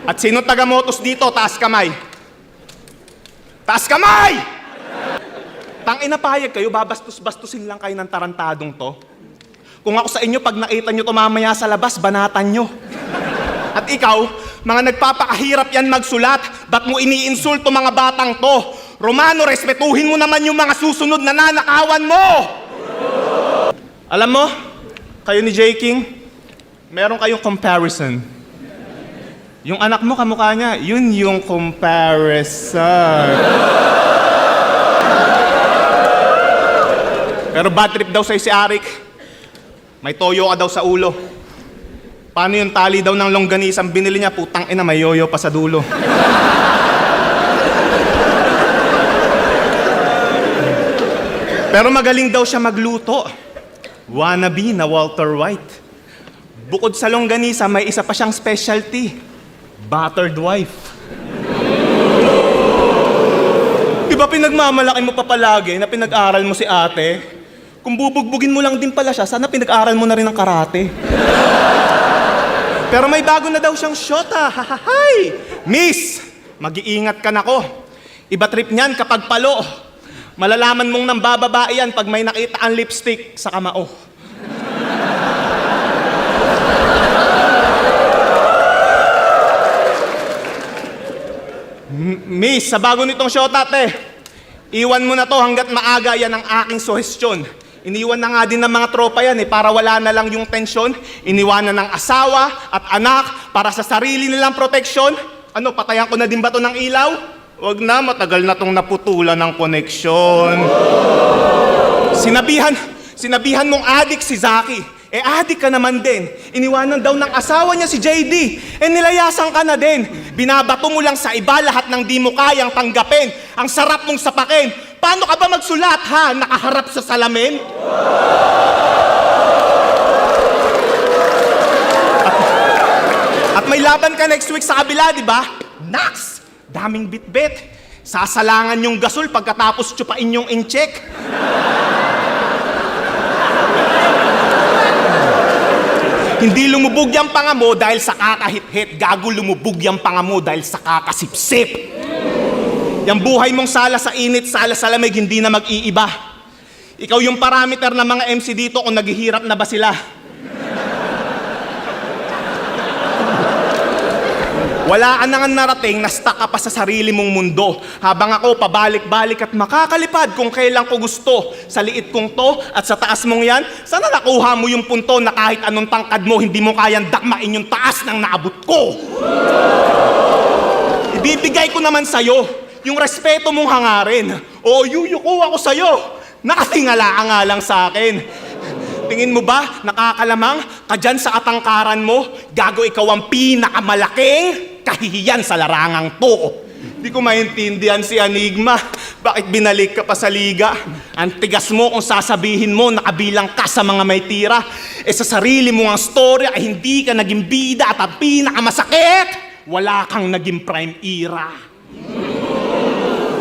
At sino taga-motos dito? Taas kamay. Taas kamay! Tangina, payag kayo, babastos-bastusin lang kayo ng tarantadong to. Kung ako sa inyo, pag nakita nyo to mamaya sa labas, banatan nyo. At ikaw, mga nagpapakahirap yan magsulat, ba't mo iniinsulto mga batang to? Romano, respetuhin mo naman yung mga susunod na nanakawan mo! Alam mo, kayo ni J. King, meron kayong comparison. Yung anak mo, kamukha niya, yun yung comparison. Pero bad trip daw sa'yo si Arik. May toyo ka daw sa ulo. Paano yung tali daw ng longganisang binili niya? Putang ina, may yoyo pa sa dulo. Pero magaling daw siya magluto. Wannabe na Walter White. Bukod sa longganisa, may isa pa siyang specialty. Battered wife. Di ba pinagmamalaki mo pa palagi na pinag-aral mo si ate? Kung bubugbugin mo lang din pala siya, sana pinag-aral mo na rin ng karate. Pero may bago na daw siyang shota. Hahahay! Miss, mag-iingat ka na ko. Iba trip niyan kapag palo. Malalaman mong nang bababae yan pag may nakita ang lipstick sa kamao. Miss, sa bago nitong shota, te, iwan mo na to hanggat maaga, yan ang aking suhestyon. Iniwan na nga din ng mga tropa yan para wala na lang yung tensyon. Iniwanan ng asawa at anak para sa sarili nilang proteksyon. Ano, patayan ko na din ba to ng ilaw? Wag na, matagal na tong naputulan ng koneksyon. Sinabihan mong adik si Zaki. Adik ka naman din. Iniwanan daw ng asawa niya si JD. Nilayasan ka na din. Binabato mo lang sa iba lahat ng di mo kayang tanggapin. Ang sarap mong sapakin. Paano ka ba magsulat, ha? Nakaharap sa salamin? At may laban ka next week sa kabila, di ba? Naks! Daming bitbit. Sasalangan yung gasol pagkatapos tsupain yung incheck. Hindi lumubog yung panga mo dahil sa kakahit-hit. Gago, lumubog yung panga mo dahil sa kakasipsip. Yung buhay mong sala sa init, sala sa lamig, hindi na mag-iiba. Ikaw yung parameter ng mga MC dito kung naghihirap na ba sila. Wala ka na nga narating na stuck ka pa sa sarili mong mundo. Habang ako pabalik-balik at makakalipad kung kailan ko gusto. Sa liit kong to at sa taas mong yan, sana nakuha mo yung punto na kahit anong tangkad mo, hindi mo kayang dakmain yung taas ng naabot ko. Ibibigay ko naman sa'yo yung respeto mong hangarin. O yuyuko ako sa'yo. Nakatingala ka nga lang sa akin. Tingin mo ba, nakakalamang ka dyan sa katangkaran mo? Gago, ikaw ang pinakamalaking kahihiyan sa larangang to. Di ko maintindihan si Enigma. Bakit binalik ka pa sa liga? Ang tigas mo kung sasabihin mo nakabilang ka sa mga may tira. Sa sarili mo ang story ay hindi ka naging bida at ang pinakamasakit, wala kang naging prime era.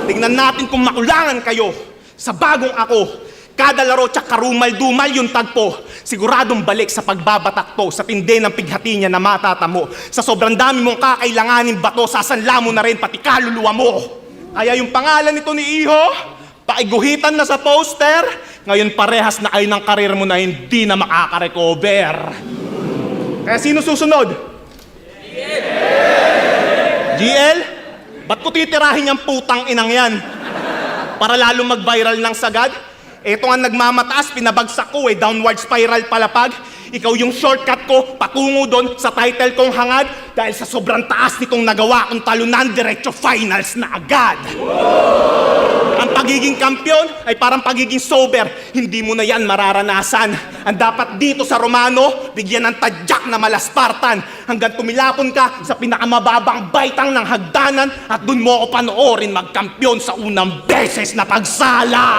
Tingnan natin kung makulangan kayo sa bagong ako. Kada laro tsak karumal-dumal yung tagpo. Siguradong balik sa pagbabatak to, sa tindi ng pighati niya na matatamo. Sa sobrang dami mong kakailanganin bato, sasanla mo na rin pati kaluluwa mo. Kaya yung pangalan nito ni Iho, paiguhitan na sa poster, ngayon parehas na kayo ng karir mo na hindi na makaka-recover. Kaya sino susunod? GL? Ba't ko titirahin yung putang inang yan? Para lalo mag-viral ng sagad? Ito nga nagmamataas, pinabagsak ko downward spiral palapag. Ikaw yung shortcut ko, patungo doon sa title kong hangad. Dahil sa sobrang taas nitong nagawa kong talunan, diretso finals na agad. Ang pagiging kampiyon ay parang pagiging sober. Hindi mo na yan mararanasan. Ang dapat dito sa Romano, bigyan ng tadyak na malaspartan. Hanggang tumilapon ka sa pinakamababang baitang ng hagdanan at dun mo ako panoorin magkampiyon sa unang beses na pagsala.